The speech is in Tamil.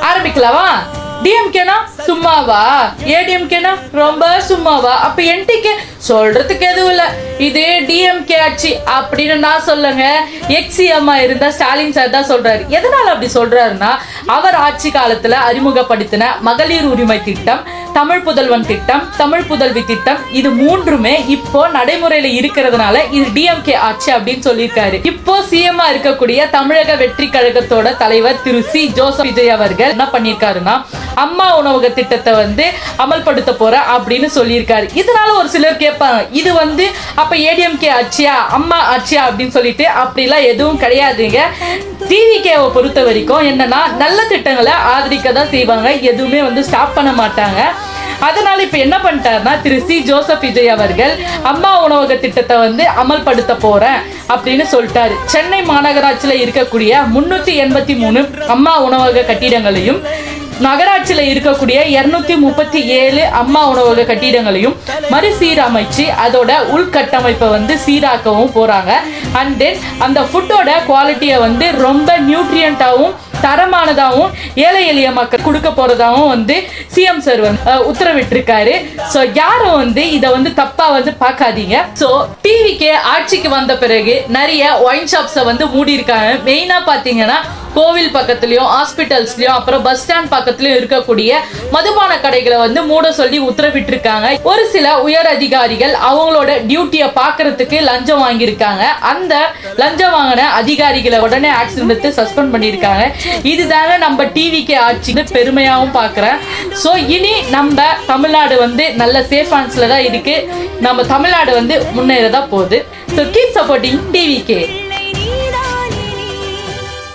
ஆரம்பிக்கலாமா? டிஎம்கேனா சும்மாவா, ஏடிஎம்கேனா ரொம்ப சும்மாவா? அப்ப என்டிகே சொல்றதுக்கு எதுவும் இல்ல, இதே டிஎம்கே ஆட்சி அப்படின்னு நான் சொல்லுங்க. எக்ஸிஎம்மா இருந்தா ஸ்டாலின் சார் தான் சொல்றாரு. எதனால அப்படி சொல்றாருன்னா, அவர் ஆட்சி காலத்துல அறிமுகப்படுத்தின மகளிர் உரிமை திட்டம், தமிழ் புதல்வன் திட்டம், தமிழ் புதல்வி திட்டம், இது மூன்றுமே இப்போ நடைமுறையில இருக்கிறதுனால இது டிஎம்கே ஆட்சி அப்படின்னு சொல்லியிருக்காரு. இப்போ சிஎம்மா இருக்கக்கூடிய தமிழக வெற்றி கழகத்தோட தலைவர் திரு சி ஜோசப் விஜய் அவர்கள் என்ன பண்ணிருக்காருன்னா, அம்மா உணவக திட்டத்தை அமல்படுத்த போற அப்படின்னு சொல்லியிருக்காரு. இதனால ஒரு சிலர் கேட்பாங்க, இது அப்ப ஏடிஎம்கே ஆட்சியா அம்மா ஆட்சியா அப்படின்னு சொல்லிட்டு. அப்படிலாம் எதுவும் கிடையாதுங்க. டிவிகேவை பொறுத்த வரைக்கும் என்னன்னா, நல்ல திட்டங்களை ஆதரிக்க தான் செய்வாங்க, எதுவுமே ஸ்டாப் பண்ண மாட்டாங்க. அதனால இப்ப என்ன பண்ணிட்டாருன்னா, திரு சி ஜோசப் விஜய் அவர்கள் அம்மா உணவக திட்டத்தை அமல்படுத்த போறேன் அப்படின்னு சொல்லிட்டாரு. சென்னை மாநகராட்சியில இருக்கக்கூடிய 383 அம்மா உணவக கட்டிடங்களையும், நகராட்சியில இருக்கக்கூடிய 237 அம்மா உணவக கட்டிடங்களையும் மறுசீரமைச்சு அதோட உள்கட்டமைப்பை சீராக்கவும் போறாங்க. அண்ட் தென் அந்த ஃபுட்டோட குவாலிட்டியை ரொம்ப நியூட்ரியண்டாவும் தரமானதாகவும் ஏழை எளிய மக்கள் கொடுக்க போறதாகவும் சிஎம் சார் உத்தரவிட்டிருக்காரு. ஸோ யாரும் இதை தப்பா பார்க்காதீங்க. ஸோ டிவிக்கு ஆட்சிக்கு வந்த பிறகு நிறைய ஒயின் ஷாப்ஸை மூடி இருக்காங்க. மெயினா பாத்தீங்கன்னா கோவில் பக்கத்துலயும், ஹாஸ்பிட்டல்ஸ்லயும், அப்புறம் பஸ் ஸ்டாண்ட் பக்கத்துலயும் இருக்கக்கூடிய மதுபான கடைகளை மூட சொல்லி உத்தரவிட்டிருக்காங்க. ஒரு சில உயர் அதிகாரிகள் அவங்களோட டியூட்டியை பாக்குறதுக்கு லஞ்சம் வாங்கியிருக்காங்க. அந்த லஞ்சம் வாங்கின அதிகாரிகளை உடனே ஆக்ஷன் எடுத்து சஸ்பெண்ட் பண்ணியிருக்காங்க. இதுதாங்க நம்ம டிவிக்கு ஆட்சிக்கு பெருமையாகவும் பார்க்குறேன். ஸோ இனி நம்ம தமிழ்நாடு நல்ல சேஃப் ஹேண்ட்ஸ்ல தான் இருக்கு. நம்ம தமிழ்நாடு முன்னேறதான் போகுது. So keep supporting TVK.